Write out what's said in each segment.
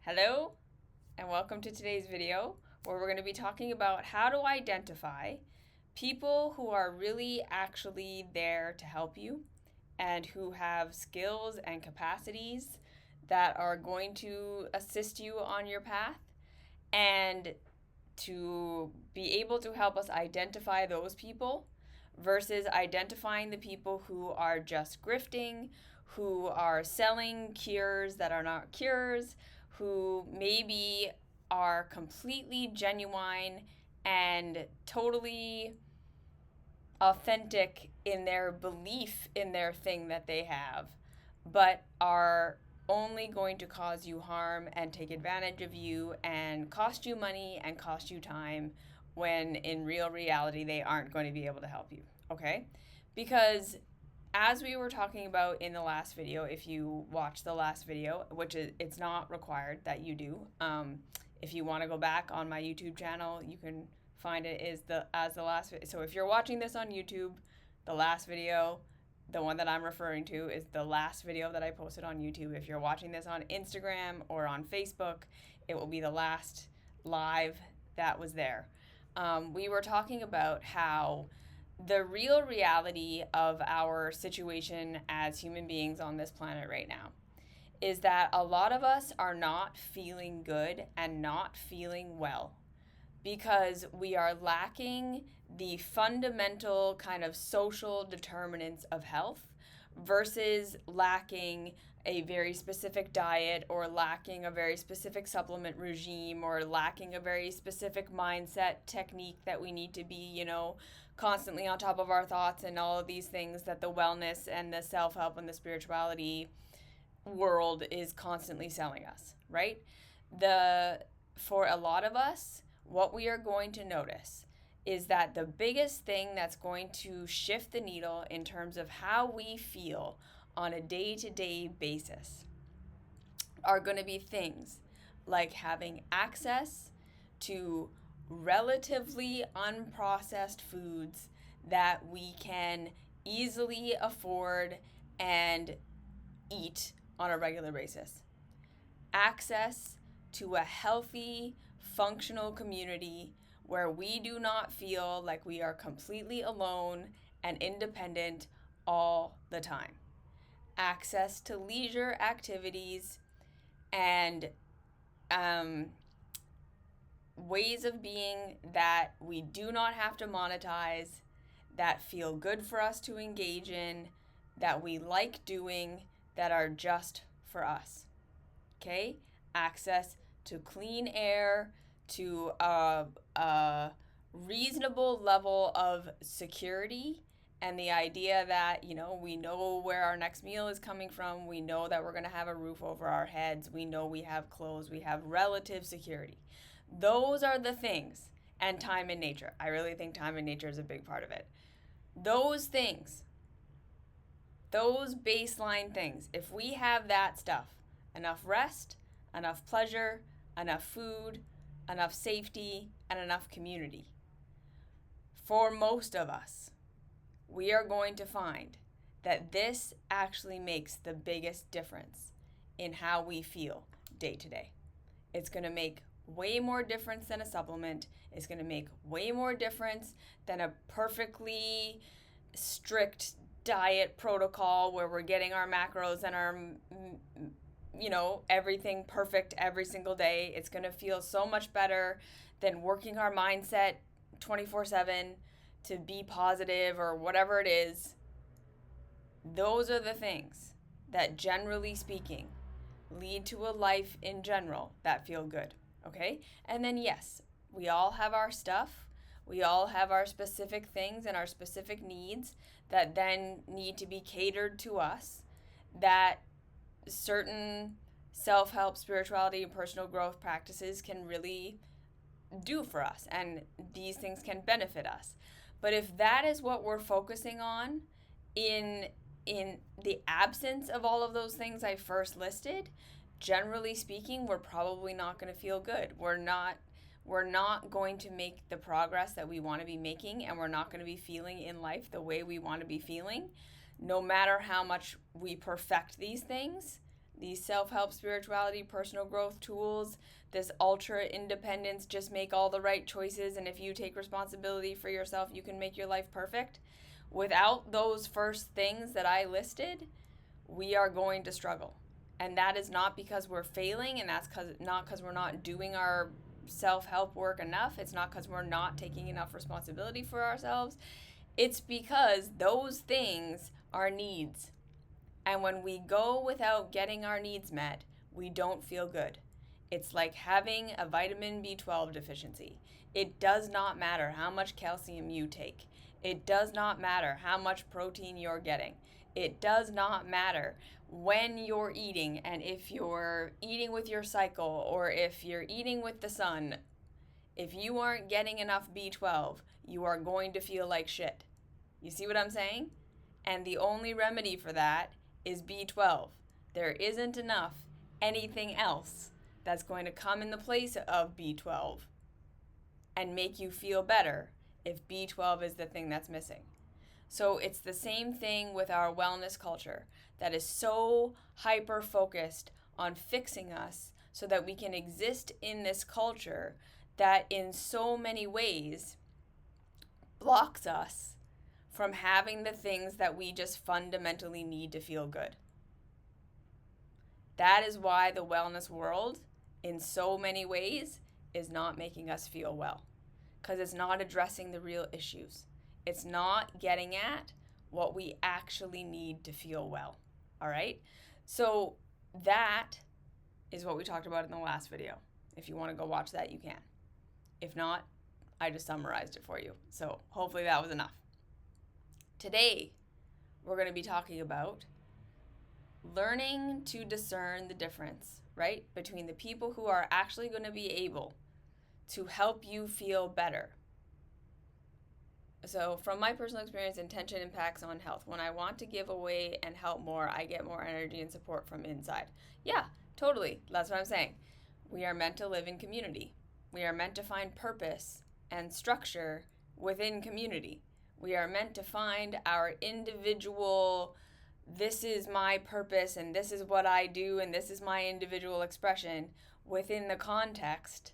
Hello, and welcome to today's video where we're going to be talking about how to identify people who are really actually there to help you and who have skills and capacities that are going to assist you on your path, and to be able to help us identify those people versus identifying the people who are just grifting, who are selling cures that are not cures, who maybe are completely genuine and totally authentic in their belief in their thing that they have, but are only going to cause you harm and take advantage of you and cost you money and cost you time, when in real reality they aren't going to be able to help you, okay? Because as we were talking about in the last video, if you watch the last video, which it's not required that you do, if you want to go back on my YouTube channel, you can find it as the last video. So if you're watching this on YouTube, the last video, the one that I'm referring to, is the last video that I posted on YouTube. If you're watching this on Instagram or on Facebook, it will be the last live that was there. We were talking about how the real reality of our situation as human beings on this planet right now is that a lot of us are not feeling good and not feeling well because we are lacking the fundamental kind of social determinants of health versus lacking a very specific diet, or lacking a very specific supplement regime, or lacking a very specific mindset technique that we need to be, constantly on top of our thoughts and all of these things that the wellness and the self-help and the spirituality world is constantly selling us, right? For a lot of us, what we are going to notice is that the biggest thing that's going to shift the needle in terms of how we feel on a day-to-day basis are going to be things like having access to relatively unprocessed foods that we can easily afford and eat on a regular basis. Access to a healthy, functional community where we do not feel like we are completely alone and independent all the time. Access to leisure activities and ways of being that we do not have to monetize, that feel good for us to engage in, that we like doing, that are just for us. Okay? Access to clean air, to a reasonable level of security, and the idea that, we know where our next meal is coming from, we know that we're going to have a roof over our heads, we know we have clothes, we have relative security. Those are the things. And time in nature. I really think time in nature is a big part of it. Those things, those baseline things, if we have that stuff, enough rest, enough pleasure, enough food, enough safety, and enough community, for most of us, we are going to find that this actually makes the biggest difference in how we feel day to day. It's going to make way more difference than a supplement. It's going to make way more difference than a perfectly strict diet protocol where we're getting our macros and our everything perfect every single day. It's going to feel so much better than working our mindset 24/7 to be positive or whatever it is. Those are the things that, generally speaking, lead to a life in general that feel good, okay? And then yes, we all have our stuff. We all have our specific things and our specific needs that then need to be catered to us, that certain self-help, spirituality, and personal growth practices can really do for us, and these things can benefit us. But if that is what we're focusing on in the absence of all of those things I first listed, generally speaking, we're probably not going to feel good. We're not going to make the progress that we want to be making, and we're not going to be feeling in life the way we want to be feeling. No matter how much we perfect these things, these self-help, spirituality, personal growth tools, this ultra independence, just make all the right choices, and if you take responsibility for yourself, you can make your life perfect. Without those first things that I listed, we are going to struggle. And that is not because we're failing, and that's not because we're not doing our self-help work enough. It's not because we're not taking enough responsibility for ourselves. It's because those things are needs. And when we go without getting our needs met, we don't feel good. It's like having a vitamin B12 deficiency. It does not matter how much calcium you take. It does not matter how much protein you're getting. It does not matter when you're eating, and if you're eating with your cycle or if you're eating with the sun. If you aren't getting enough B12, you are going to feel like shit. You see what I'm saying? And the only remedy for that is B12. There isn't enough anything else that's going to come in the place of B12 and make you feel better if B12 is the thing that's missing. So it's the same thing with our wellness culture that is so hyper focused on fixing us so that we can exist in this culture that in so many ways blocks us from having the things that we just fundamentally need to feel good. That is why the wellness world, in so many ways, is not making us feel well, because it's not addressing the real issues. It's not getting at what we actually need to feel well. All right? So that is what we talked about in the last video. If you want to go watch that, you can. If not, I just summarized it for you. So hopefully that was enough. Today, we're going to be talking about learning to discern the difference, right, between the people who are actually going to be able to help you feel better. So from my personal experience, intention impacts on health. When I want to give away and help more, I get more energy and support from inside. Yeah, totally. That's what I'm saying. We are meant to live in community. We are meant to find purpose and structure within community. We are meant to find our individual, this is my purpose and this is what I do and this is my individual expression within the context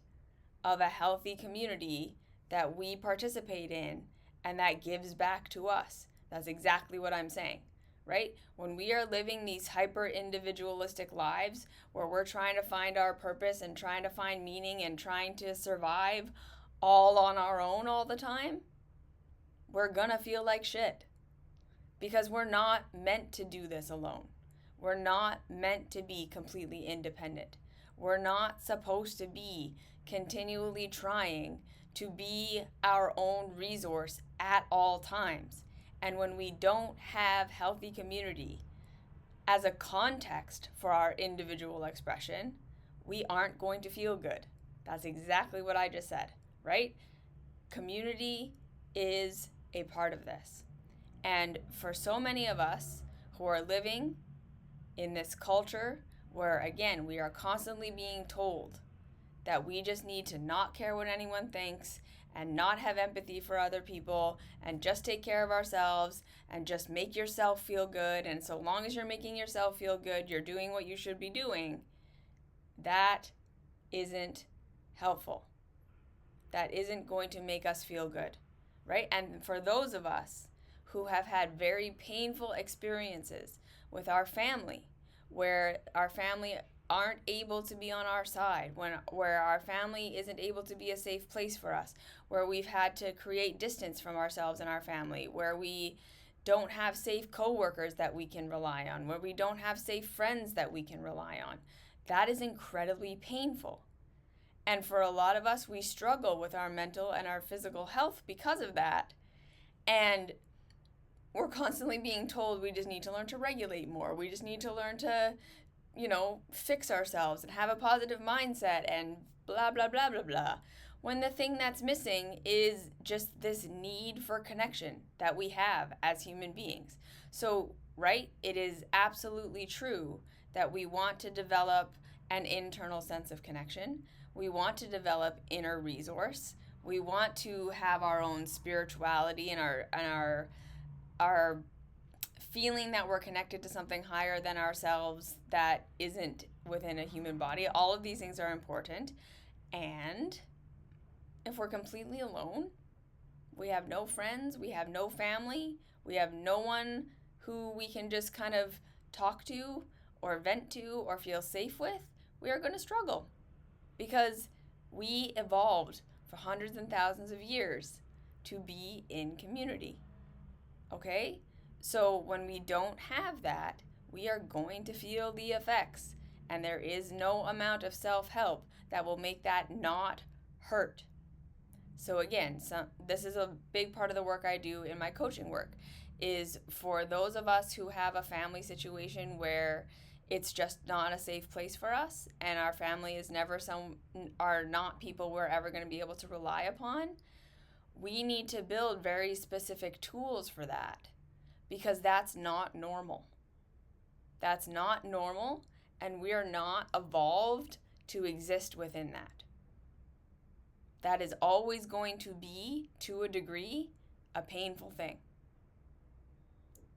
of a healthy community that we participate in and that gives back to us. That's exactly what I'm saying, right? When we are living these hyper individualistic lives where we're trying to find our purpose and trying to find meaning and trying to survive all on our own all the time, we're gonna feel like shit because we're not meant to do this alone. We're not meant to be completely independent. We're not supposed to be continually trying to be our own resource at all times. And when we don't have healthy community as a context for our individual expression, we aren't going to feel good. That's exactly what I just said, right? Community is a part of this. And for so many of us who are living in this culture where, again, we are constantly being told that we just need to not care what anyone thinks and not have empathy for other people and just take care of ourselves and just make yourself feel good. And so long as you're making yourself feel good, you're doing what you should be doing. That isn't helpful. That isn't going to make us feel good, right? And for those of us who have had very painful experiences with our family, where our family aren't able to be on our side, where our family isn't able to be a safe place for us, where we've had to create distance from ourselves and our family, where we don't have safe coworkers that we can rely on, where we don't have safe friends that we can rely on. That is incredibly painful. And for a lot of us, we struggle with our mental and our physical health because of that. And we're constantly being told we just need to learn to regulate more. We just need to learn to, fix ourselves and have a positive mindset and blah, blah, blah, blah, blah. When the thing that's missing is just this need for connection that we have as human beings. So, right, it is absolutely true that we want to develop an internal sense of connection. We want to develop inner resource. We want to have our own spirituality and our feeling that we're connected to something higher than ourselves that isn't within a human body. All of these things are important. And if we're completely alone, we have no friends, we have no family, we have no one who we can just kind of talk to or vent to or feel safe with, we are going to struggle because we evolved for hundreds and thousands of years to be in community. Okay? So when we don't have that, we are going to feel the effects. And there is no amount of self-help that will make that not hurt. So again, this is a big part of the work I do in my coaching work, is for those of us who have a family situation where it's just not a safe place for us and our family is are not people we're ever going to be able to rely upon. We need to build very specific tools for that, because that's not normal. That's not normal, and we are not evolved to exist within that. That is always going to be, to a degree, a painful thing.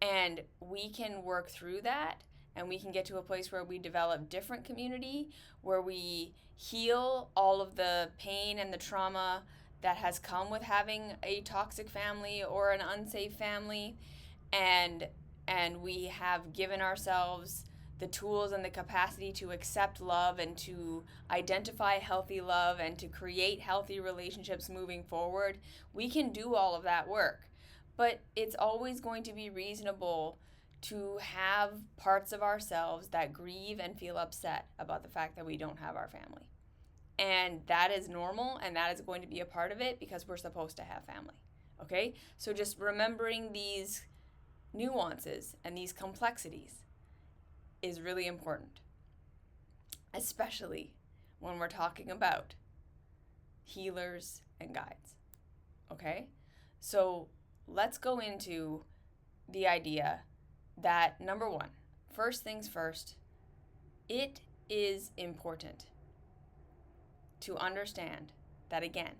And we can work through that, and we can get to a place where we develop different community, where we heal all of the pain and the trauma that has come with having a toxic family or an unsafe family, and we have given ourselves the tools and the capacity to accept love and to identify healthy love and to create healthy relationships moving forward. We can do all of that work, but it's always going to be reasonable to have parts of ourselves that grieve and feel upset about the fact that we don't have our family. And that is normal, and that is going to be a part of it because we're supposed to have family. Okay? So just remembering these nuances and these complexities is really important, especially when we're talking about healers and guides. Okay? So let's go into the idea that, number one, first things first, it is important to understand that, again,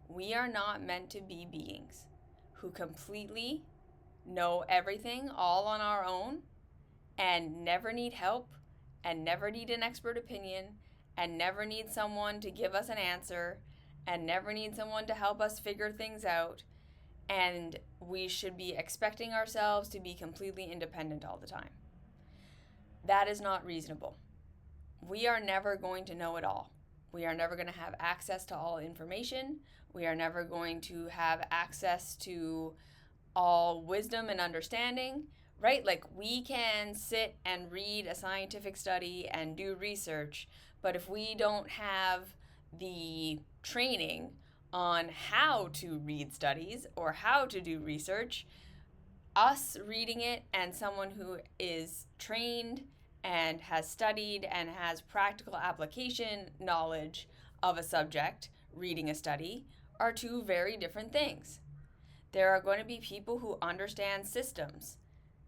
we are not meant to be beings who completely know everything all on our own and never need help and never need an expert opinion and never need someone to give us an answer and never need someone to help us figure things out. And we should be expecting ourselves to be completely independent all the time. That is not reasonable. We are never going to know it all. We are never going to have access to all information. We are never going to have access to all wisdom and understanding, right? Like, we can sit and read a scientific study and do research, but if we don't have the training on how to read studies or how to do research, us reading it and someone who is trained and has studied and has practical application knowledge of a subject reading a study are two very different things. There are going to be people who understand systems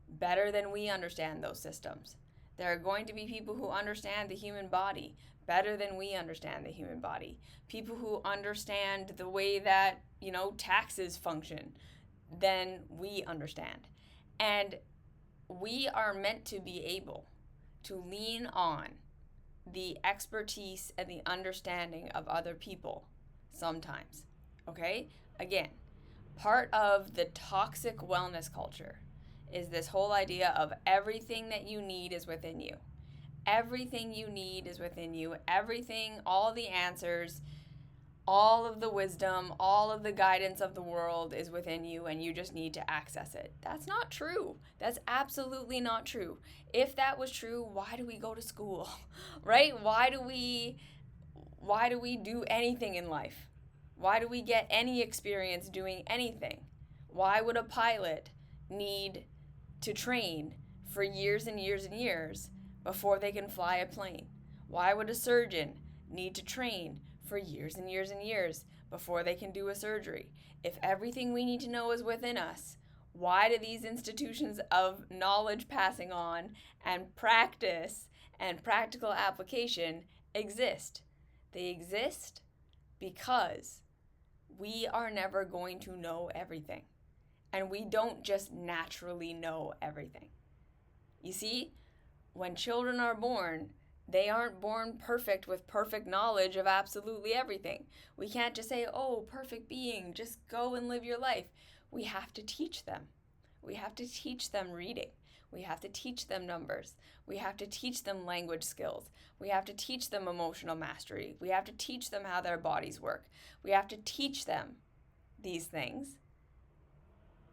better than we understand those systems. There are going to be people who understand the human body better than we understand the human body. People who understand the way that, taxes function than we understand. And we are meant to be able to lean on the expertise and the understanding of other people sometimes. Okay? Again, part of the toxic wellness culture is this whole idea of everything that you need is within you. Everything you need is within you. Everything, all the answers, all of the wisdom, all of the guidance of the world is within you, and you just need to access it. That's not true. That's absolutely not true. If that was true, why do we go to school? Right? Why do we do anything in life? Why do we get any experience doing anything? Why would a pilot need to train for years and years and years before they can fly a plane? Why would a surgeon need to train for years and years and years before they can do a surgery? If everything we need to know is within us, why do these institutions of knowledge passing on and practice and practical application exist? They exist because we are never going to know everything. And we don't just naturally know everything. You see, when children are born, they aren't born perfect with perfect knowledge of absolutely everything. We can't just say, oh, perfect being, just go and live your life. We have to teach them. We have to teach them reading. We have to teach them numbers. We have to teach them language skills. We have to teach them emotional mastery. We have to teach them how their bodies work. We have to teach them these things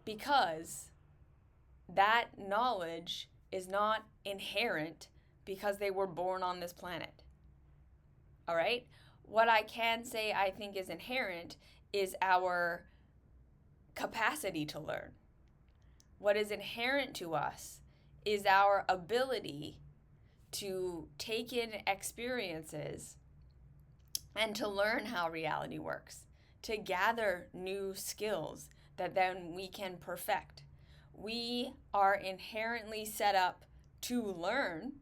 because that knowledge is not inherent because they were born on this planet. All right? What I can say I think is inherent is our capacity to learn. What is inherent to us is our ability to take in experiences and to learn how reality works, to gather new skills that then we can perfect. We are inherently set up to learn.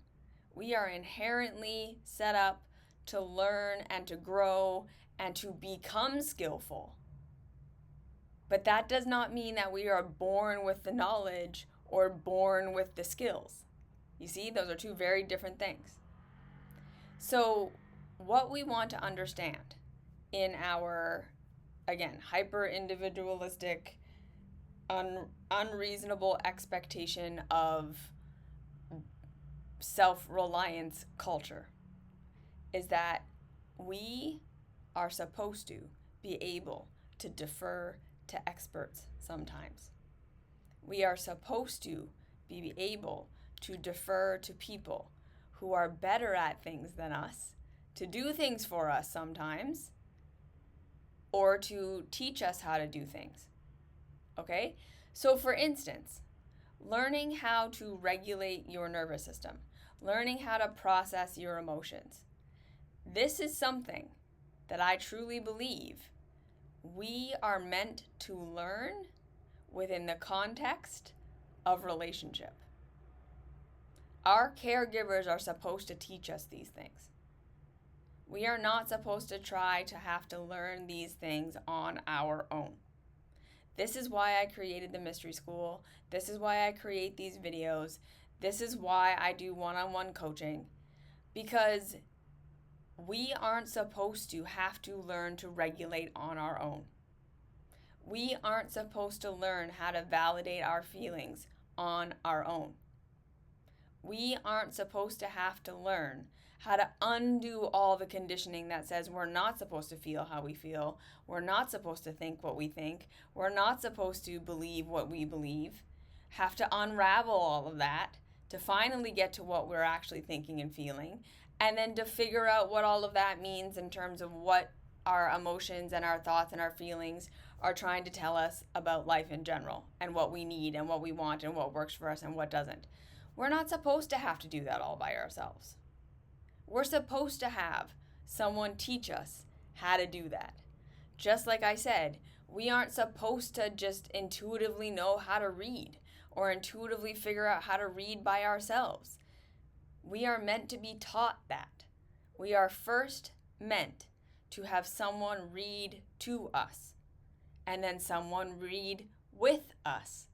We are inherently set up to learn and to grow and to become skillful. But that does not mean that we are born with the knowledge or born with the skills. You see, those are two very different things. So, what we want to understand in our, again, hyper individualistic, unreasonable expectation of self-reliance culture is that we are supposed to be able to defer to experts sometimes. We are supposed to be able to defer to people who are better at things than us, to do things for us sometimes, or to teach us how to do things. Okay? So for instance, learning how to regulate your nervous system, learning how to process your emotions. This is something that I truly believe we are meant to learn within the context of relationship. Our caregivers are supposed to teach us these things. We are not supposed to try to have to learn these things on our own. This is why I created the mystery school. This is why I create these videos. This is why I do one-on-one coaching, because we aren't supposed to have to learn to regulate on our own. We aren't supposed to learn how to validate our feelings on our own. We aren't supposed to have to learn how to undo all the conditioning that says we're not supposed to feel how we feel, we're not supposed to think what we think, we're not supposed to believe what we believe, have to unravel all of that to finally get to what we're actually thinking and feeling, and then to figure out what all of that means in terms of what our emotions and our thoughts and our feelings are trying to tell us about life in general, and what we need and what we want and what works for us and what doesn't. We're not supposed to have to do that all by ourselves. We're supposed to have someone teach us how to do that. Just like I said, we aren't supposed to just intuitively know how to read or intuitively figure out how to read by ourselves. We are meant to be taught that. We are first meant to have someone read to us, and then someone read with us,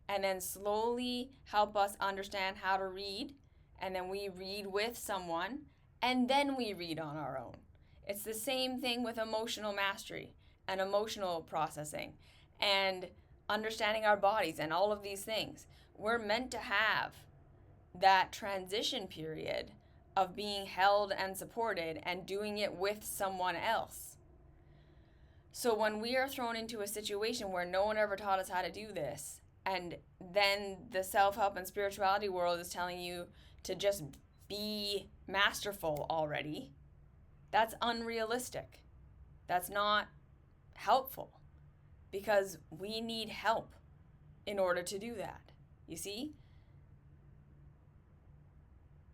and then slowly help us understand how to read, and then we read with someone, and then we read on our own. It's the same thing with emotional mastery and emotional processing and understanding our bodies and all of these things. We're meant to have that transition period of being held and supported and doing it with someone else. So when we are thrown into a situation where no one ever taught us how to do this, and then the self-help and spirituality world is telling you to just be masterful already, that's unrealistic. That's not helpful, because we need help in order to do that. You see?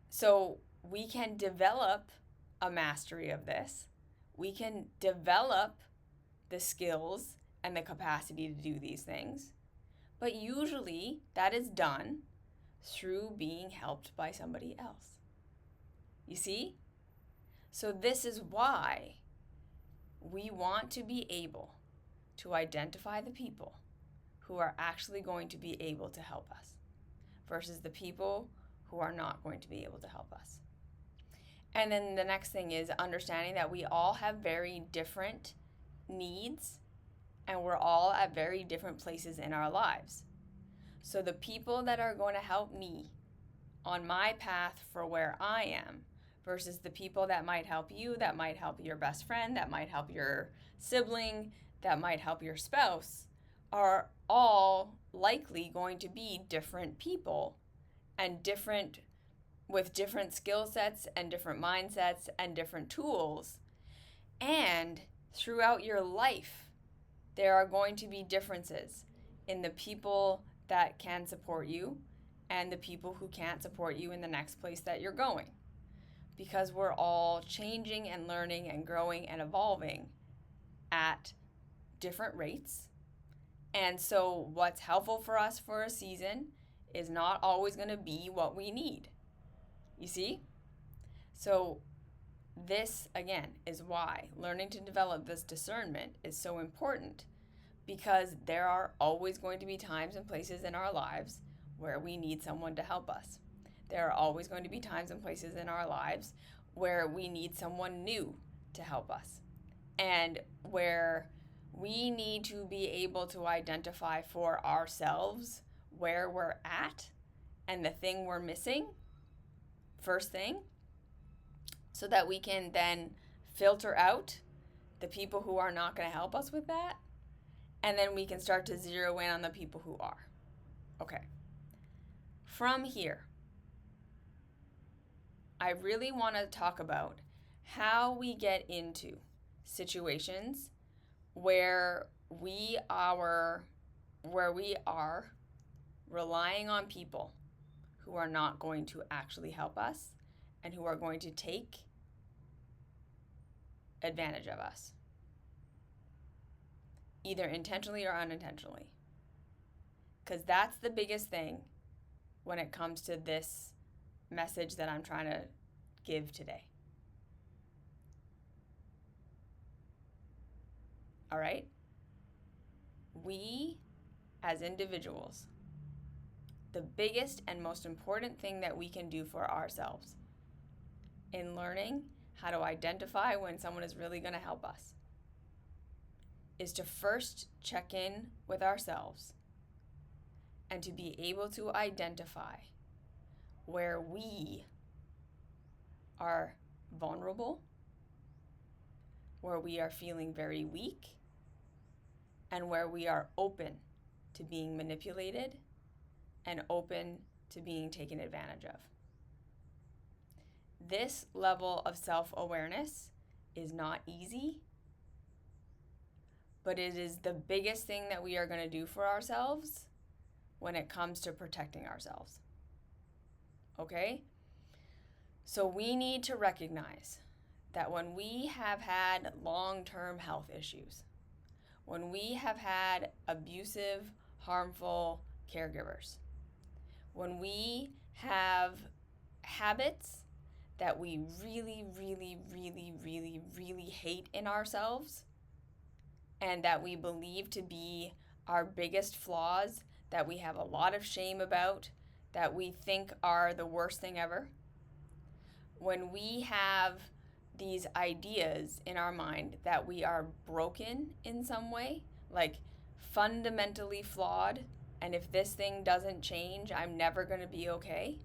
So we can develop a mastery of this. We can develop the skills and the capacity to do these things. But usually that is done through being helped by somebody else. You see? So this is why we want to be able to identify the people who are actually going to be able to help us versus the people who are not going to be able to help us. And then the next thing is understanding that we all have very different needs and we're all at very different places in our lives. So the people that are going to help me on my path for where I am versus the people that might help you, that might help your best friend, that might help your sibling, that might help your spouse, are all likely going to be different people and different with different skill sets and different mindsets and different tools. And throughout your life, there are going to be differences in the people that can support you and the people who can't support you in the next place that you're going. Because we're all changing and learning and growing and evolving at different rates. And so what's helpful for us for a season is not always going to be what we need. You see? So this, again, is why learning to develop this discernment is so important, because there are always going to be times and places in our lives where we need someone to help us. There are always going to be times and places in our lives where we need someone new to help us, and where we need to be able to identify for ourselves where we're at and the thing we're missing first thing, so that we can then filter out the people who are not going to help us with that, and then we can start to zero in on the people who are. Okay. From here, I really want to talk about how we get into situations where we are relying on people who are not going to actually help us and who are going to take advantage of us, either intentionally or unintentionally. Because that's the biggest thing when it comes to this message that I'm trying to give today. All right? We, as individuals, the biggest and most important thing that we can do for ourselves in learning how to identify when someone is really going to help us is to first check in with ourselves and to be able to identify where we are vulnerable, where we are feeling very weak, and where we are open to being manipulated and open to being taken advantage of. This level of self-awareness is not easy, but it is the biggest thing that we are going to do for ourselves when it comes to protecting ourselves. Okay? So we need to recognize that when we have had long-term health issues, when we have had abusive, harmful caregivers, when we have habits that we really, really, really, really, really hate in ourselves and that we believe to be our biggest flaws, that we have a lot of shame about, that we think are the worst thing ever, when we have these ideas in our mind that we are broken in some way, like fundamentally flawed, and if this thing doesn't change, I'm never going to be okay,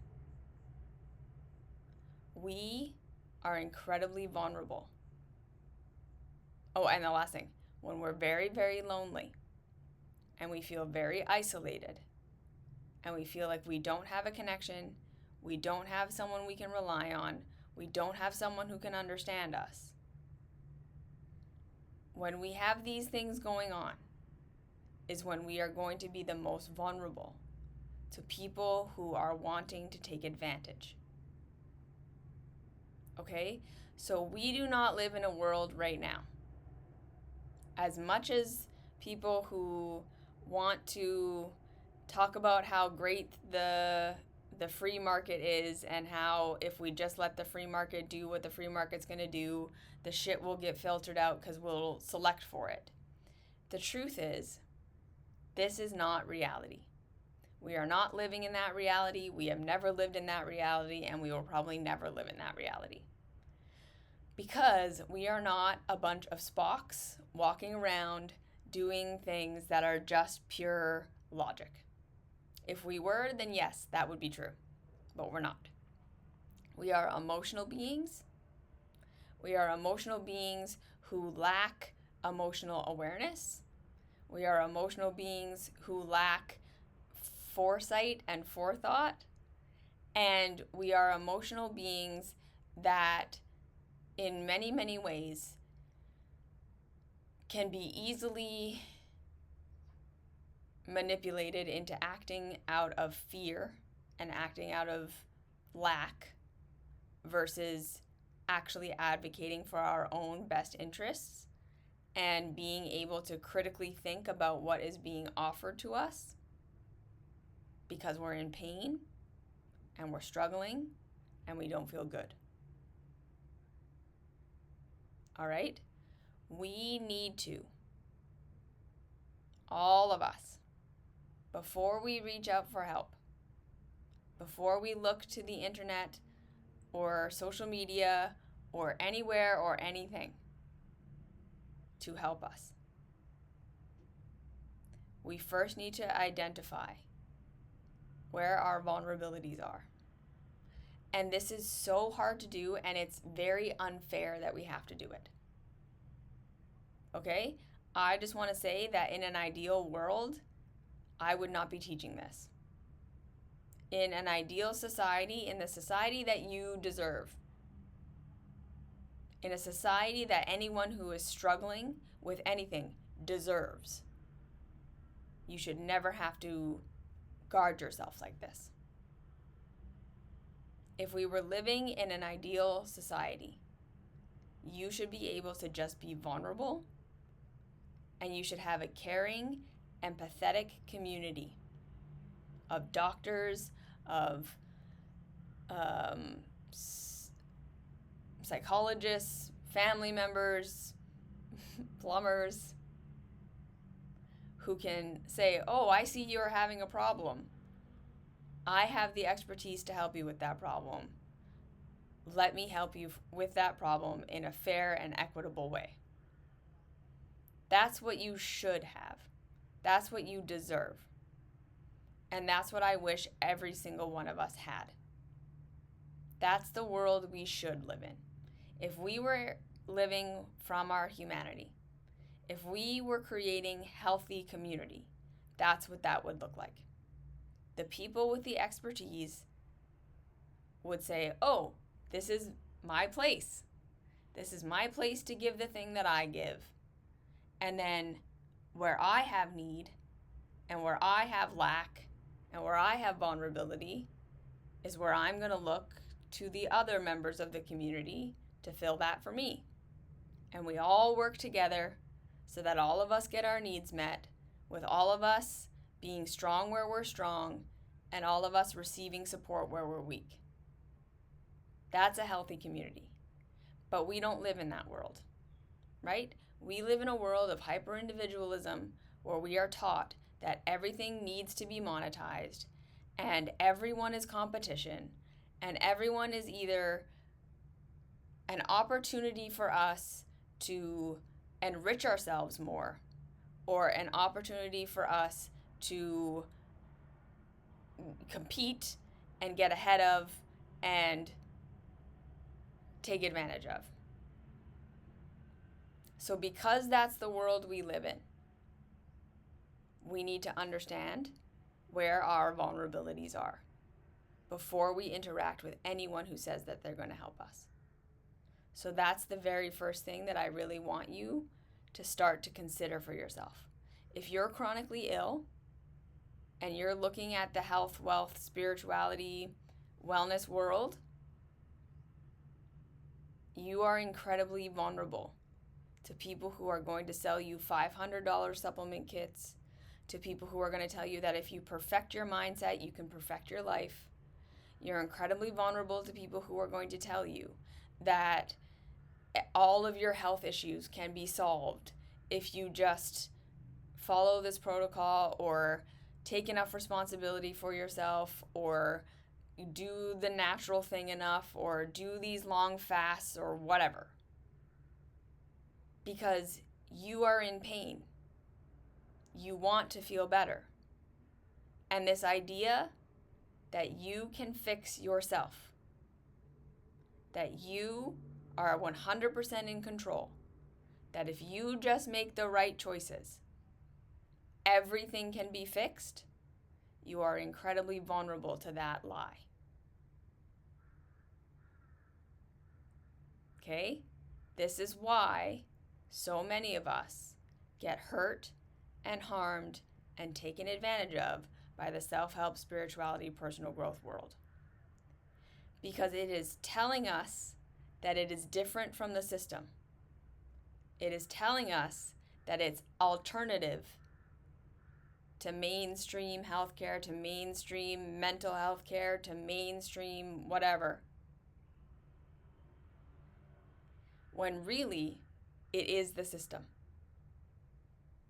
we are incredibly vulnerable. Oh, and the last thing, when we're very, very lonely and we feel very isolated and we feel like we don't have a connection, we don't have someone we can rely on, we don't have someone who can understand us. When we have these things going on is when we are going to be the most vulnerable to people who are wanting to take advantage. Okay? So we do not live in a world right now. As much as people who want to talk about how great the free market is and how if we just let the free market do what the free market's going to do, the shit will get filtered out because we'll select for it. The truth is, this is not reality. We are not living in that reality. We have never lived in that reality, and we will probably never live in that reality. Because we are not a bunch of Spocks walking around doing things that are just pure logic. If we were, then yes, that would be true. But we're not. We are emotional beings. We are emotional beings who lack emotional awareness. We are emotional beings who lack foresight and forethought. And we are emotional beings that, in many, many ways, can be easily manipulated into acting out of fear and acting out of lack versus actually advocating for our own best interests and being able to critically think about what is being offered to us because we're in pain and we're struggling and we don't feel good. All right? We need to, all of us, before we reach out for help, before we look to the internet or social media or anywhere or anything to help us, we first need to identify where our vulnerabilities are. And this is so hard to do, and it's very unfair that we have to do it. Okay? I just want to say that in an ideal world, I would not be teaching this. In an ideal society, in the society that you deserve, in a society that anyone who is struggling with anything deserves, you should never have to guard yourself like this. If we were living in an ideal society, you should be able to just be vulnerable, and you should have a caring, empathetic community of doctors, of psychologists, family members, plumbers, who can say, oh, I see you're having a problem. I have the expertise to help you with that problem. Let me help you with that problem in a fair and equitable way. That's what you should have. That's what you deserve. And that's what I wish every single one of us had. That's the world we should live in. If we were living from our humanity, if we were creating healthy community, that's what that would look like. The people with the expertise would say, oh, this is my place. This is my place to give the thing that I give. And then where I have need and where I have lack and where I have vulnerability is where I'm going to look to the other members of the community to fill that for me. And we all work together so that all of us get our needs met, with all of us being strong where we're strong and all of us receiving support where we're weak. That's a healthy community. But we don't live in that world, right? We live in a world of hyper-individualism where we are taught that everything needs to be monetized and everyone is competition and everyone is either an opportunity for us to enrich ourselves more or an opportunity for us to compete and get ahead of and take advantage of. So because that's the world we live in, we need to understand where our vulnerabilities are before we interact with anyone who says that they're going to help us. So that's the very first thing that I really want you to start to consider for yourself. If you're chronically ill and you're looking at the health, wealth, spirituality, wellness world, you are incredibly vulnerable to people who are going to sell you $500 supplement kits, to people who are going to tell you that if you perfect your mindset, you can perfect your life. You're incredibly vulnerable to people who are going to tell you that all of your health issues can be solved if you just follow this protocol or take enough responsibility for yourself, or do the natural thing enough, or do these long fasts, or whatever. Because you are in pain. You want to feel better. And this idea that you can fix yourself, that you are 100% in control, that if you just make the right choices, everything can be fixed, you are incredibly vulnerable to that lie. Okay? This is why so many of us get hurt and harmed and taken advantage of by the self-help, spirituality, personal growth world. Because it is telling us that it is different from the system. It is telling us that it's alternative to mainstream healthcare, to mainstream mental health care, to mainstream whatever. When really, it is the system.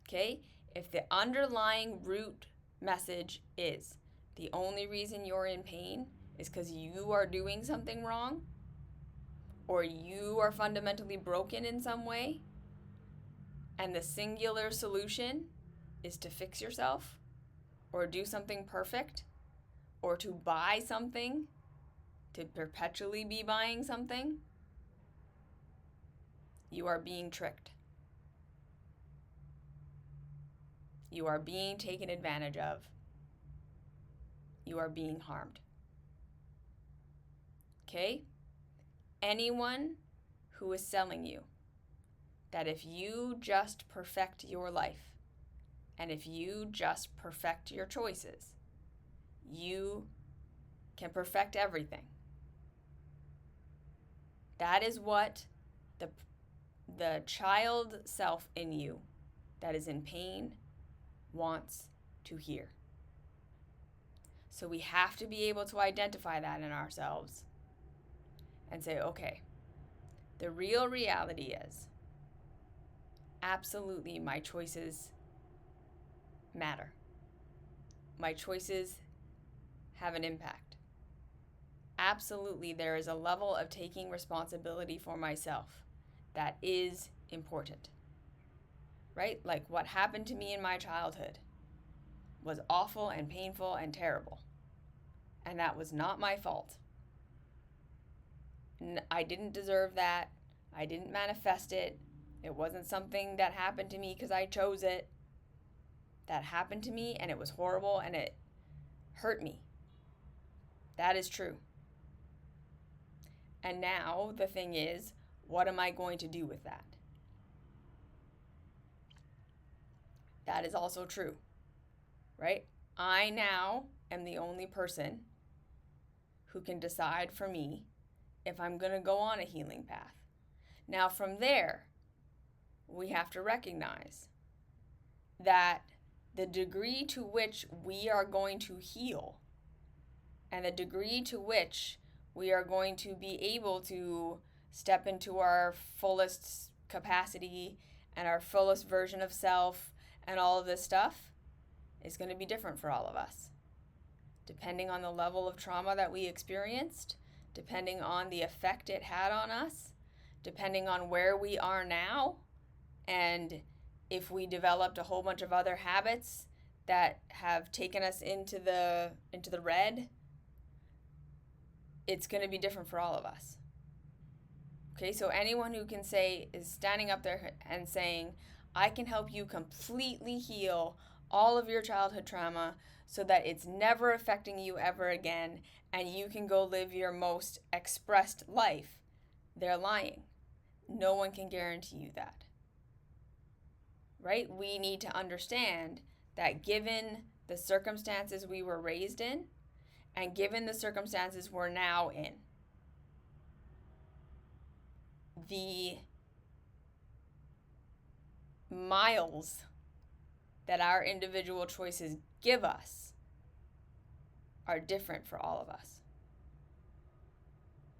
Okay? If the underlying root message is the only reason you're in pain is because you are doing something wrong, or you are fundamentally broken in some way, and the singular solution is to fix yourself, or do something perfect, or to buy something, to perpetually be buying something, you are being tricked. You are being taken advantage of. You are being harmed. Okay? Anyone who is selling you that if you just perfect your life, and if you just perfect your choices, you can perfect everything. That is what the child self in you that is in pain wants to hear. So we have to be able to identify that in ourselves and say, okay, the real reality is absolutely my choices matter. My choices have an impact. Absolutely, there is a level of taking responsibility for myself that is important, right? Like what happened to me in my childhood was awful and painful and terrible, and that was not my fault. I didn't deserve that. I didn't manifest it. It wasn't something that happened to me because I chose it. That happened to me, and it was horrible, and it hurt me. That is true. And now the thing is, what am I going to do with that? That is also true, right? I now am the only person who can decide for me if I'm going to go on a healing path. Now from there, we have to recognize that the degree to which we are going to heal and the degree to which we are going to be able to step into our fullest capacity and our fullest version of self and all of this stuff is going to be different for all of us, depending on the level of trauma that we experienced, depending on the effect it had on us, depending on where we are now, and if we developed a whole bunch of other habits that have taken us into the red, it's going to be different for all of us. Okay, so anyone who can say, is standing up there and saying, I can help you completely heal all of your childhood trauma so that it's never affecting you ever again and you can go live your most expressed life, they're lying. No one can guarantee you that. Right? We need to understand that given the circumstances we were raised in and given the circumstances we're now in, the miles that our individual choices give us are different for all of us.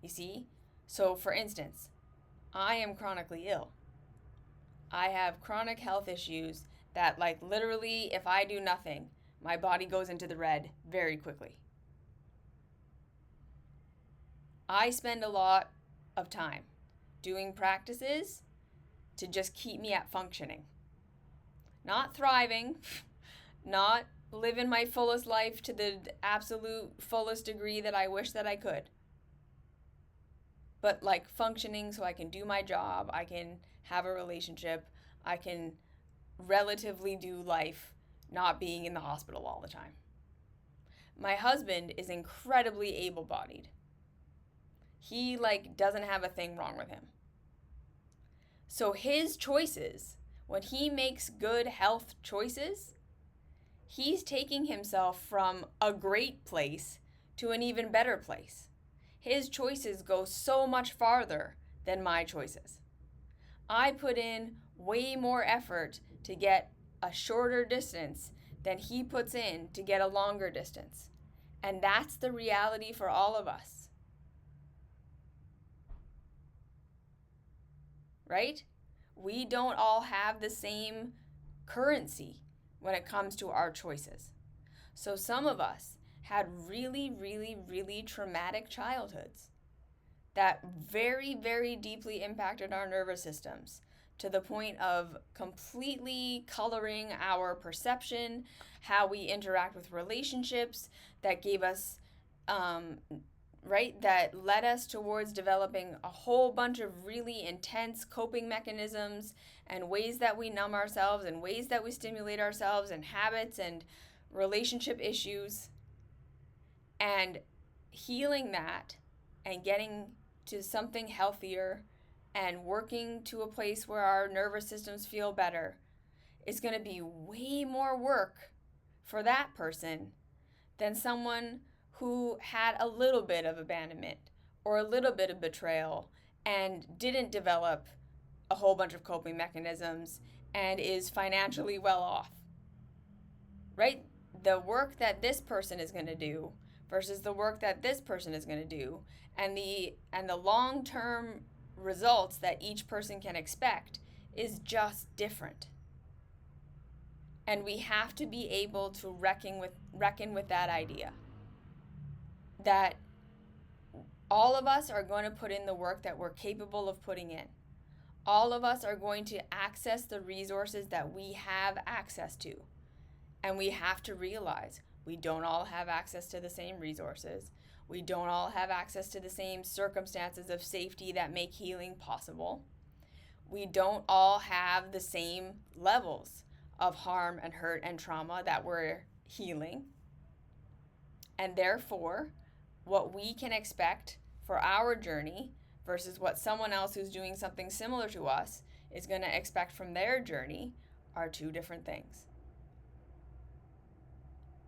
You see? So for instance, I am chronically ill. I have chronic health issues that, like, literally, if I do nothing, my body goes into the red very quickly. I spend a lot of time doing practices to just keep me at functioning. Not thriving, not living my fullest life to the absolute fullest degree that I wish that I could. But like functioning so I can do my job, I can have a relationship, I can relatively do life, not being in the hospital all the time. My husband is incredibly able-bodied. He doesn't have a thing wrong with him. So his choices, when he makes good health choices, he's taking himself from a great place to an even better place. His choices go so much farther than my choices. I put in way more effort to get a shorter distance than he puts in to get a longer distance. And that's the reality for all of us. Right? We don't all have the same currency when it comes to our choices. So some of us had really, really, really traumatic childhoods that very, very deeply impacted our nervous systems to the point of completely coloring our perception, how we interact with relationships, that gave us that led us towards developing a whole bunch of really intense coping mechanisms and ways that we numb ourselves and ways that we stimulate ourselves and habits and relationship issues. And healing that and getting to something healthier and working to a place where our nervous systems feel better is going to be way more work for that person than someone who had a little bit of abandonment or a little bit of betrayal and didn't develop a whole bunch of coping mechanisms and is financially well off. Right? The work that this person is going to do versus the work that this person is going to do, and the long-term results that each person can expect is just different. And we have to be able to reckon with that idea that all of us are going to put in the work that we're capable of putting in. All of us are going to access the resources that we have access to. And we have to realize we don't all have access to the same resources. We don't all have access to the same circumstances of safety that make healing possible. We don't all have the same levels of harm and hurt and trauma that we're healing. And therefore, what we can expect for our journey versus what someone else who's doing something similar to us is going to expect from their journey are two different things.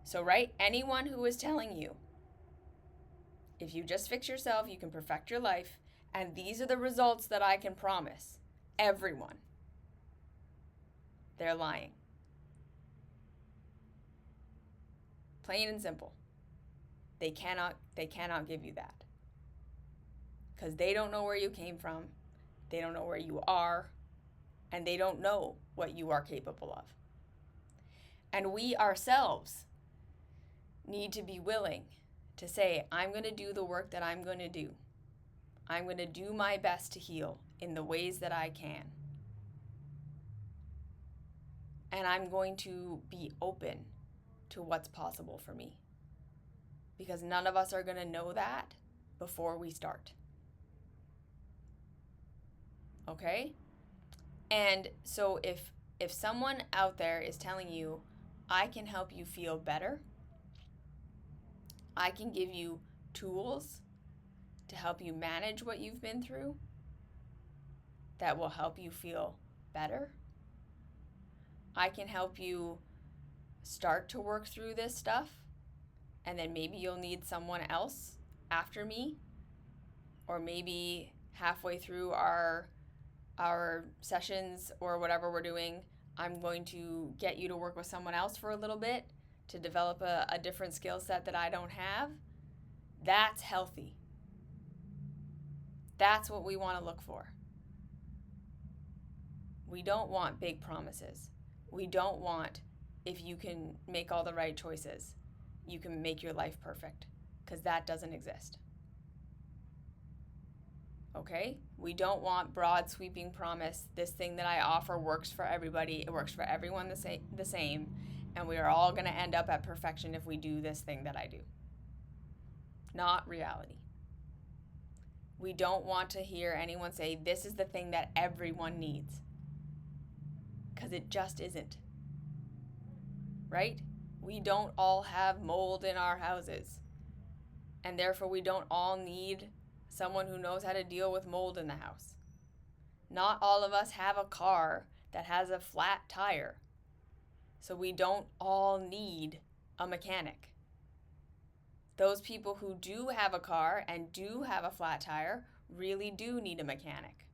So, right, anyone who is telling you, if you just fix yourself, you can perfect your life, and these are the results that I can promise everyone, they're lying. Plain and simple. They cannot give you that. Because they don't know where you came from, they don't know where you are, and they don't know what you are capable of. And we ourselves need to be willing to say, I'm going to do the work that I'm going to do. I'm going to do my best to heal in the ways that I can. And I'm going to be open to what's possible for me. Because none of us are going to know that before we start. Okay? And so if someone out there is telling you, I can help you feel better, I can give you tools to help you manage what you've been through that will help you feel better, I can help you start to work through this stuff, and then maybe you'll need someone else after me, or maybe halfway through our sessions or whatever we're doing, I'm going to get you to work with someone else for a little bit to develop a different skill set that I don't have. That's healthy. That's what we want to look for. We don't want big promises. We don't want if you can make all the right choices, you can make your life perfect, because that doesn't exist. Okay? We don't want broad sweeping promise. This thing that I offer works for everybody. It works for everyone the same. And we are all going to end up at perfection if we do this thing that I do. Not reality. We don't want to hear anyone say, this is the thing that everyone needs. Because it just isn't. Right? We don't all have mold in our houses. And therefore we don't all need someone who knows how to deal with mold in the house. Not all of us have a car that has a flat tire. So we don't all need a mechanic. Those people who do have a car and do have a flat tire really do need a mechanic.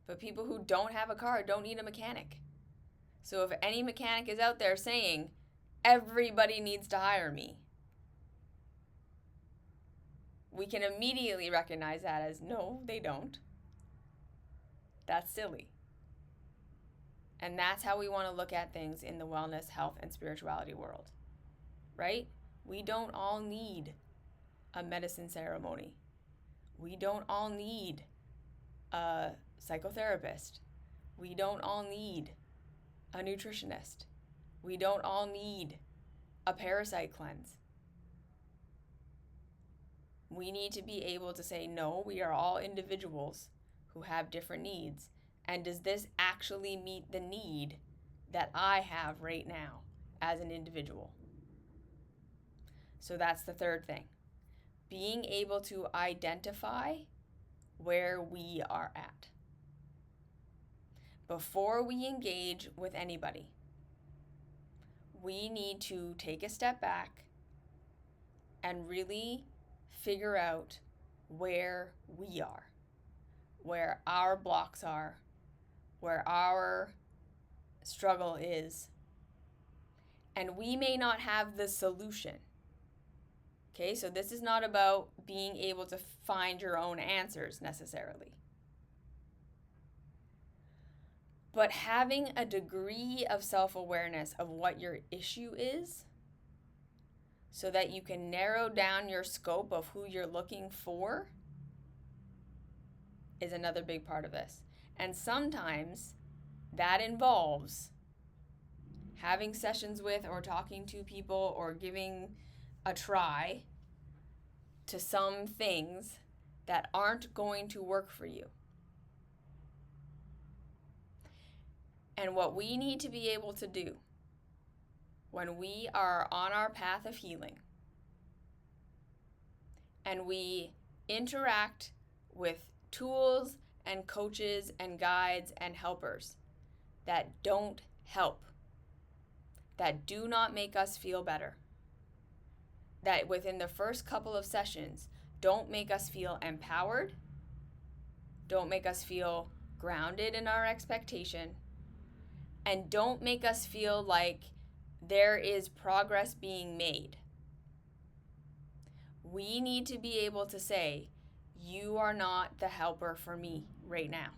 But people who don't have a car don't need a mechanic. So if any mechanic is out there saying, everybody needs to hire me, we can immediately recognize that as, no, they don't. That's silly. And that's how we want to look at things in the wellness, health, and spirituality world, right? We don't all need a medicine ceremony. We don't all need a psychotherapist. We don't all need a nutritionist. We don't all need a parasite cleanse. We need to be able to say, no, we are all individuals who have different needs. And does this actually meet the need that I have right now as an individual? So that's the third thing. Being able to identify where we are at before we engage with anybody. We need to take a step back and really figure out where we are, where our blocks are, where our struggle is. And we may not have the solution. Okay, so this is not about being able to find your own answers necessarily. But having a degree of self-awareness of what your issue is, so that you can narrow down your scope of who you're looking for, is another big part of this. And sometimes that involves having sessions with or talking to people or giving a try to some things that aren't going to work for you. And what we need to be able to do when we are on our path of healing and we interact with tools and coaches and guides and helpers that don't help, that do not make us feel better, that within the first couple of sessions don't make us feel empowered, don't make us feel grounded in our expectation, and don't make us feel like there is progress being made. We need to be able to say, you are not the helper for me right now.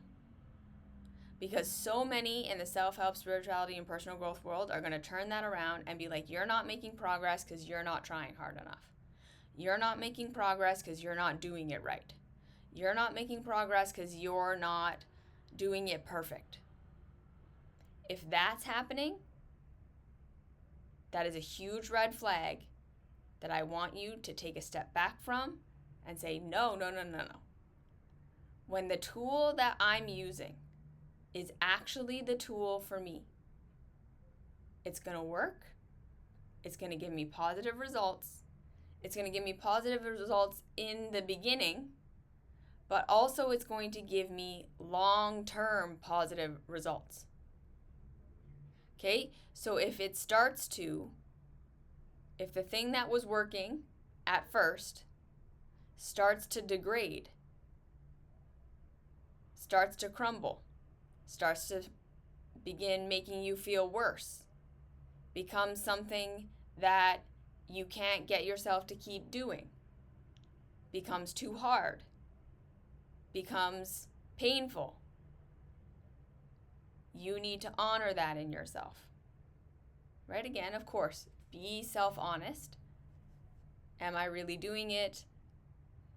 Because so many in the self-help, spirituality, and personal growth world are going to turn that around and be like, you're not making progress because you're not trying hard enough. You're not making progress because you're not doing it right. You're not making progress because you're not doing it perfect. If that's happening, that is a huge red flag that I want you to take a step back from and say, no. When the tool that I'm using is actually the tool for me, it's going to work. It's going to give me positive results. It's going to give me positive results in the beginning, but also it's going to give me long-term positive results. Okay, so if the thing that was working at first starts to degrade, starts to crumble, starts to begin making you feel worse, becomes something that you can't get yourself to keep doing, becomes too hard, becomes painful, You need to honor that in yourself. Right? Again, of course, be self-honest. Am I really doing it?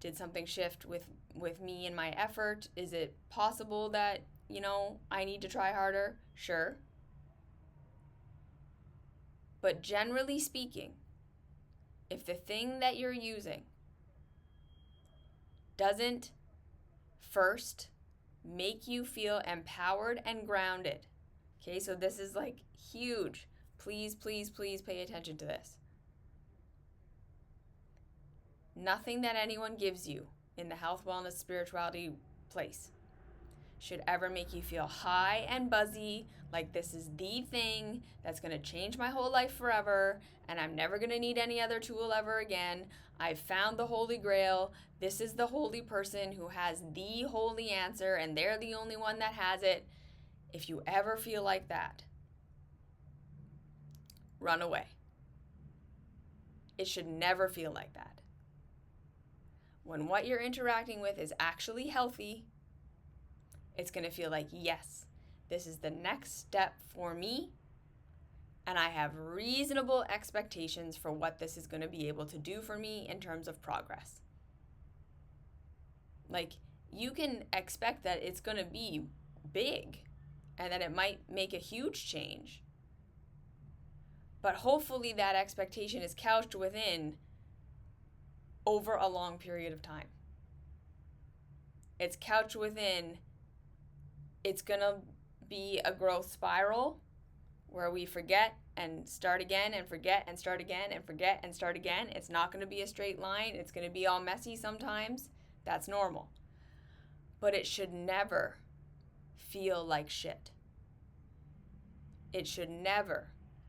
Did something shift with me and my effort? Is it possible that, I need to try harder? Sure. But generally speaking, if the thing that you're using doesn't first make you feel empowered and grounded, okay, so this is like huge. Please, please, please pay attention to this. Nothing that anyone gives you in the health, wellness, spirituality place should ever make you feel high and buzzy, like this is the thing that's going to change my whole life forever, and I'm never going to need any other tool ever again. I've found the Holy Grail. This is the holy person who has the holy answer, and they're the only one that has it. If you ever feel like that, run away. It should never feel like that. When what you're interacting with is actually healthy, it's going to feel like, yes, this is the next step for me, and I have reasonable expectations for what this is going to be able to do for me in terms of progress. Like, you can expect that it's going to be big and that it might make a huge change. But hopefully that expectation is couched within over a long period of time. It's couched within, it's going to be a growth spiral where we forget and start again and forget and start again and forget and start again. It's not going to be a straight line. It's going to be all messy sometimes. That's normal. But it should never feel like shit. It should never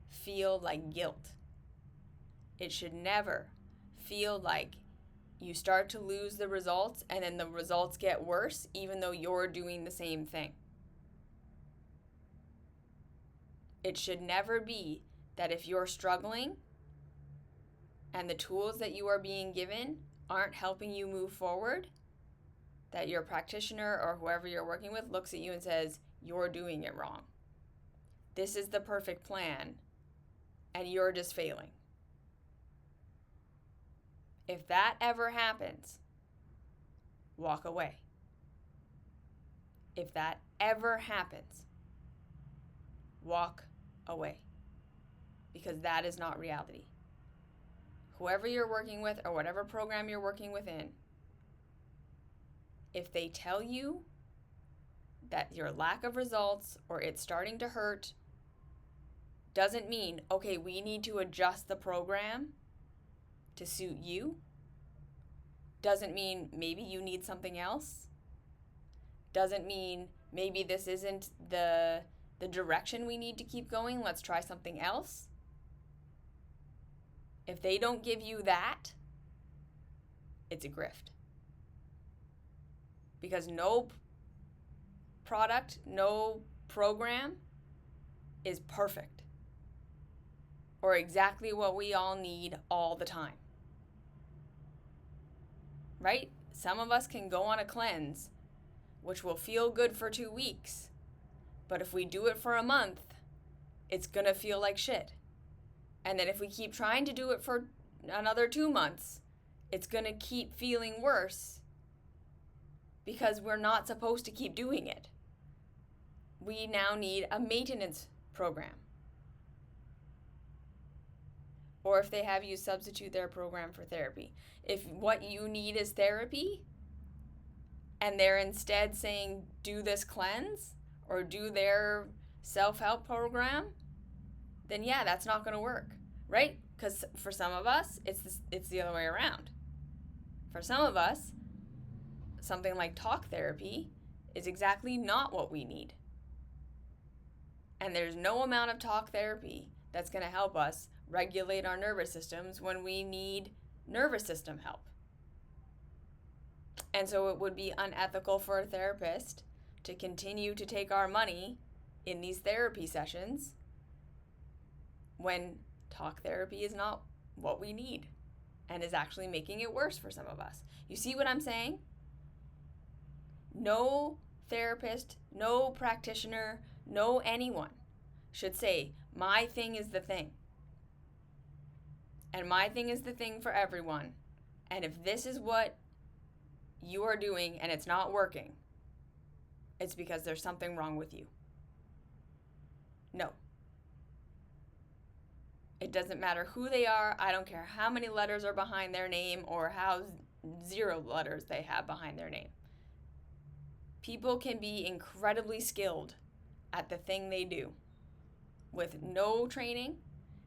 feel like guilt. It should never feel like you start to lose the results and then the results get worse even though you're doing the same thing. It should never be that if you're struggling and the tools that you are being given aren't helping you move forward, that your practitioner or whoever you're working with looks at you and says, you're doing it wrong. This is the perfect plan, and you're just failing. If that ever happens, walk away. If that ever happens, walk away. Because that is not reality. Whoever you're working with or whatever program you're working within, if they tell you that your lack of results or it's starting to hurt doesn't mean, okay, we need to adjust the program to suit you. Doesn't mean maybe you need something else. Doesn't mean maybe this isn't the direction we need to keep going. Let's try something else. If they don't give you that, it's a grift. Because no product, no program is perfect or exactly what we all need all the time. Right? Some of us can go on a cleanse, which will feel good for 2 weeks. But if we do it for a month, it's going to feel like shit. And then if we keep trying to do it for another 2 months, it's going to keep feeling worse because we're not supposed to keep doing it. We now need a maintenance program. Or if they have you substitute their program for therapy. If what you need is therapy, and they're instead saying, do this cleanse, or do their self-help program, then yeah, that's not going to work, right? Because for some of us, it's the other way around. For some of us, something like talk therapy is exactly not what we need. And there's no amount of talk therapy that's going to help us regulate our nervous systems when we need nervous system help. And so it would be unethical for a therapist to continue to take our money in these therapy sessions when talk therapy is not what we need and is actually making it worse for some of us. You see what I'm saying? No therapist, no practitioner, No anyone should say, my thing is the thing. And my thing is the thing for everyone. And if this is what you are doing and it's not working, it's because there's something wrong with you. No. It doesn't matter who they are. I don't care how many letters are behind their name or how 0 letters they have behind their name. People can be incredibly skilled at the thing they do with no training,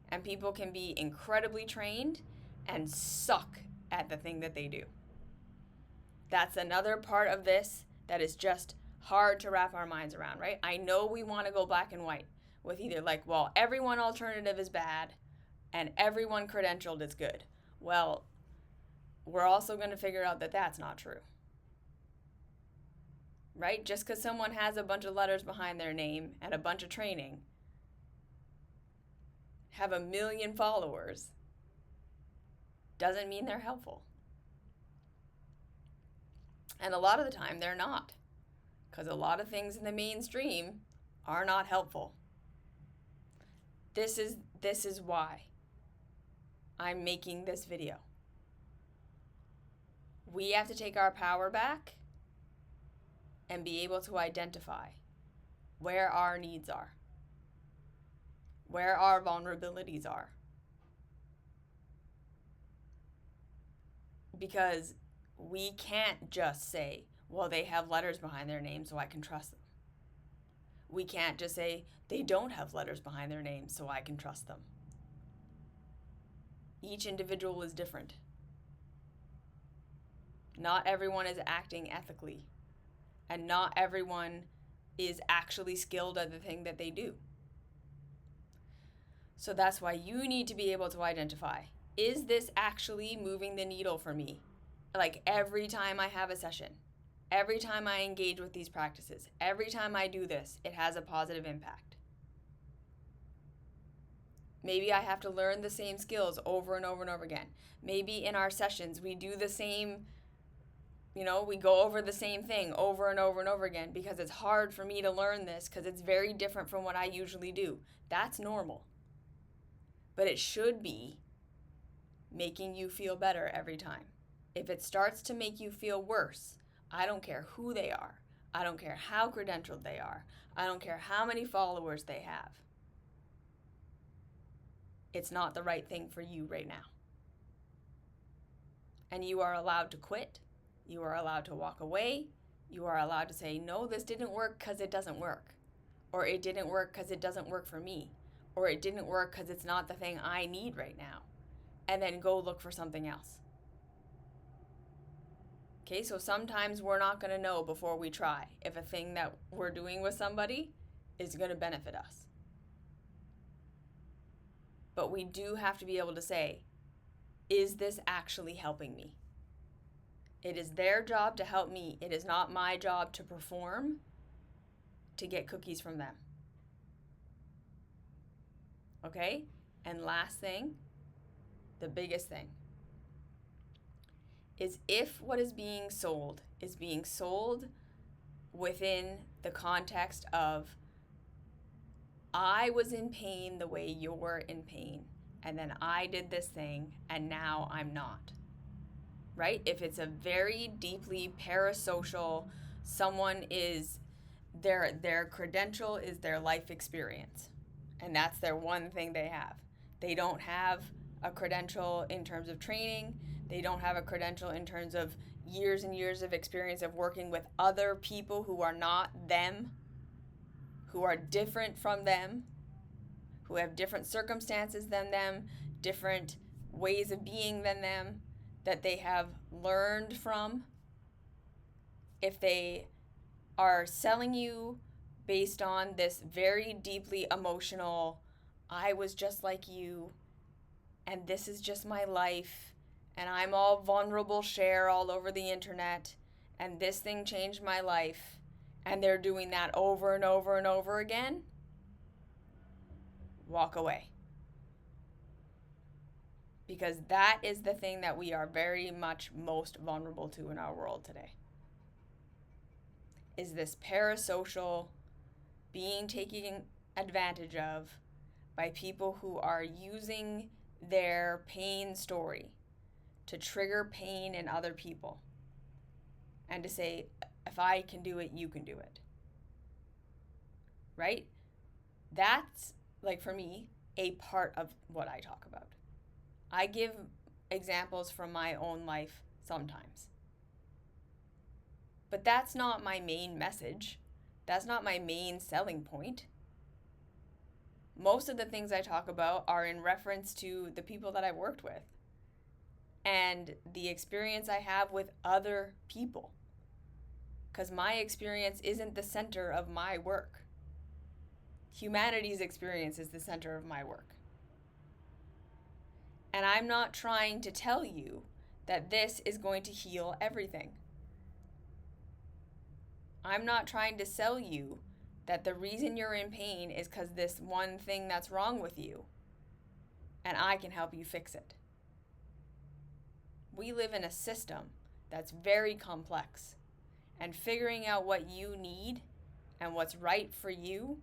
and people can be incredibly trained and suck at the thing that they do. That's another part of this that is just hard to wrap our minds around, right? I know we want to go black and white with either like, well, everyone alternative is bad and everyone credentialed is good. Well, we're also going to figure out that that's not true. Right? Just because someone has a bunch of letters behind their name and a bunch of training, have 1 million followers, doesn't mean they're helpful. And a lot of the time they're not, because a lot of things in the mainstream are not helpful. This is why I'm making this video. We have to take our power back and be able to identify where our needs are, where our vulnerabilities are. Because we can't just say, well, they have letters behind their name, so I can trust them. We can't just say, they don't have letters behind their name, so I can trust them. Each individual is different. Not everyone is acting ethically, and not everyone is actually skilled at the thing that they do. So that's why you need to be able to identify, is this actually moving the needle for me? Like every time I have a session, every time I engage with these practices, every time I do this, it has a positive impact. Maybe I have to learn the same skills over and over and over again. Maybe in our sessions we do the same, we go over the same thing over and over and over again because it's hard for me to learn this because it's very different from what I usually do. That's normal. But it should be making you feel better every time. If it starts to make you feel worse, I don't care who they are. I don't care how credentialed they are. I don't care how many followers they have. It's not the right thing for you right now. And you are allowed to quit. You are allowed to walk away. You are allowed to say, no, this didn't work because it doesn't work. Or it didn't work because it doesn't work for me. Or it didn't work because it's not the thing I need right now. And then go look for something else. Okay, so sometimes we're not going to know before we try if a thing that we're doing with somebody is going to benefit us. But we do have to be able to say, is this actually helping me? It is their job to help me. It is not my job to perform to get cookies from them. Okay? And last thing, the biggest thing, is if what is being sold within the context of, I was in pain the way you're in pain, and then I did this thing, and now I'm not. Right? If it's a very deeply parasocial, someone is, their credential is their life experience, and that's their one thing they have. They don't have a credential in terms of training. They don't have a credential in terms of years and years of experience of working with other people who are not them, who are different from them, who have different circumstances than them, different ways of being than them, that they have learned from. If they are selling you based on this very deeply emotional, I was just like you, and this is just my life, and I'm all vulnerable share all over the internet, and this thing changed my life, and they're doing that over and over and over again, walk away. Because that is the thing that we are very much most vulnerable to in our world today. Is this parasocial being taken advantage of by people who are using their pain story to trigger pain in other people and to say, if I can do it, you can do it. Right? That's, like, for me, a part of what I talk about. I give examples from my own life sometimes. But that's not my main message. That's not my main selling point. Most of the things I talk about are in reference to the people that I've worked with and the experience I have with other people. Because my experience isn't the center of my work. Humanity's experience is the center of my work. And I'm not trying to tell you that this is going to heal everything. I'm not trying to sell you that the reason you're in pain is because this one thing that's wrong with you, and I can help you fix it. We live in a system that's very complex, and figuring out what you need and what's right for you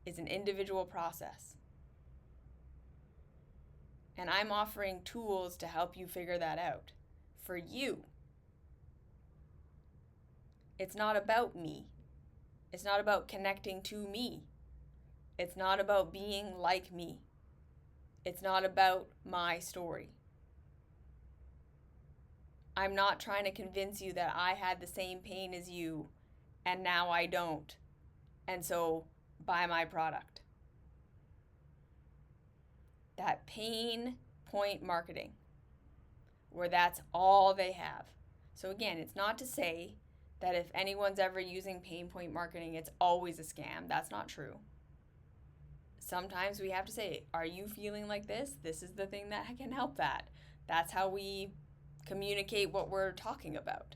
is an individual process. And I'm offering tools to help you figure that out for you. It's not about me. It's not about connecting to me. It's not about being like me. It's not about my story. I'm not trying to convince you that I had the same pain as you and now I don't. And so buy my product. That pain point marketing, where that's all they have. So again, it's not to say that if anyone's ever using pain point marketing, it's always a scam. That's not true. Sometimes we have to say, are you feeling like this? This is the thing that can help that. That's how we communicate what we're talking about.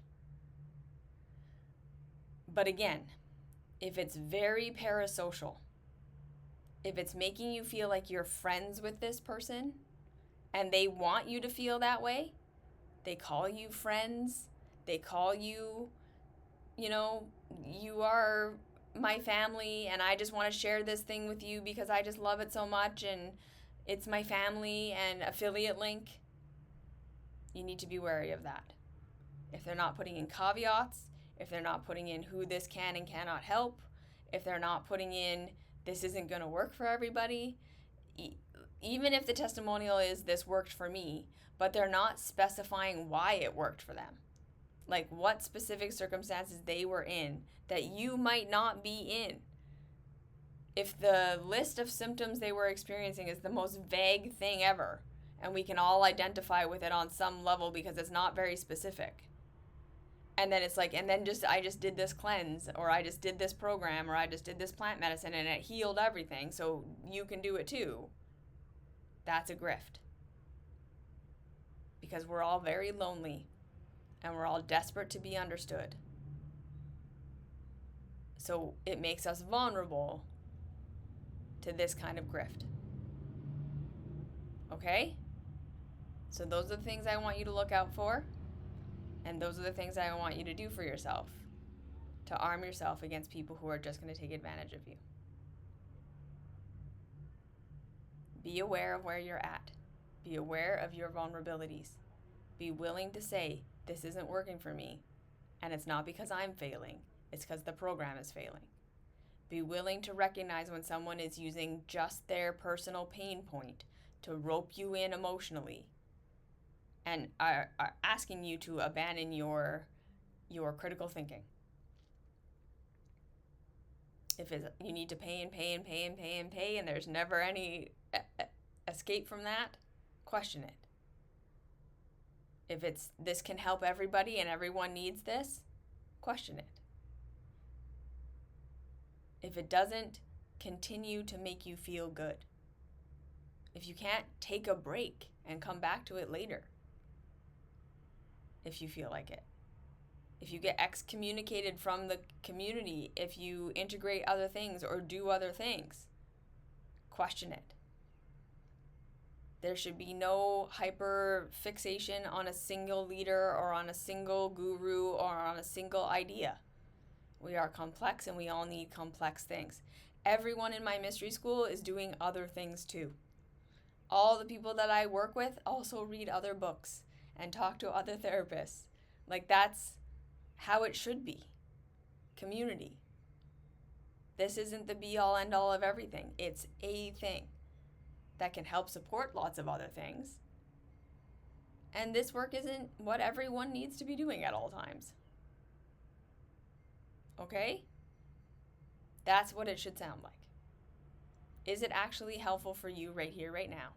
But again, if it's very parasocial, if it's making you feel like you're friends with this person and they want you to feel that way, they call you friends, they call you, you are my family and I just want to share this thing with you because I just love it so much and it's my family and affiliate link, you need to be wary of that. If they're not putting in caveats, if they're not putting in who this can and cannot help, if they're not putting in this isn't going to work for everybody, even if the testimonial is this worked for me, but they're not specifying why it worked for them. Like what specific circumstances they were in that you might not be in. If the list of symptoms they were experiencing is the most vague thing ever, and we can all identify with it on some level because it's not very specific. And then it's like, I just did this cleanse, or I just did this program, or I just did this plant medicine and it healed everything, so you can do it too. That's a grift. Because we're all very lonely and we're all desperate to be understood. So it makes us vulnerable to this kind of grift. Okay? So those are the things I want you to look out for. And those are the things I want you to do for yourself, to arm yourself against people who are just going to take advantage of you. Be aware of where you're at. Be aware of your vulnerabilities. Be willing to say, this isn't working for me, and it's not because I'm failing, it's because the program is failing. Be willing to recognize when someone is using just their personal pain point to rope you in emotionally, and are asking you to abandon your critical thinking. If you need to pay and there's never any escape from that, question it. If it's this can help everybody and everyone needs this, question it. If it doesn't continue to make you feel good, if you can't take a break and come back to it later, if you feel like it. If you get excommunicated from the community, if you integrate other things or do other things, question it. There should be no hyper fixation on a single leader or on a single guru or on a single idea. We are complex and we all need complex things. Everyone in my mystery school is doing other things too. All the people that I work with also read other books and talk to other therapists. Like, that's how it should be. Community. This isn't the be all end all of everything. It's a thing that can help support lots of other things. And this work isn't what everyone needs to be doing at all times. Okay? That's what it should sound like. Is it actually helpful for you right here, right now?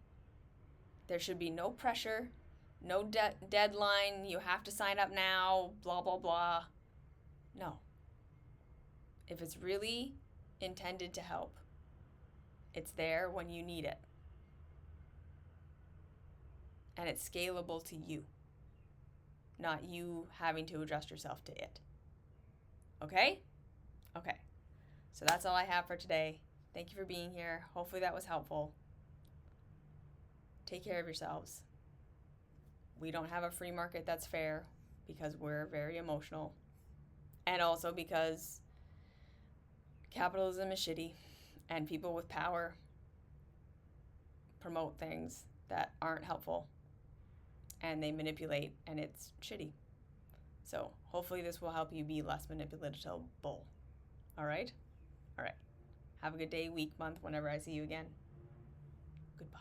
There should be no pressure, no deadline, you have to sign up now, blah, blah, blah. No. If it's really intended to help, it's there when you need it. And it's scalable to you, not you having to adjust yourself to it. Okay? Okay. So that's all I have for today. Thank you for being here. Hopefully that was helpful. Take care of yourselves. We don't have a free market that's fair because we're very emotional. And also because capitalism is shitty and people with power promote things that aren't helpful and they manipulate, and it's shitty. So hopefully this will help you be less manipulative. All right? All right. Have a good day, week, month, whenever I see you again. Goodbye.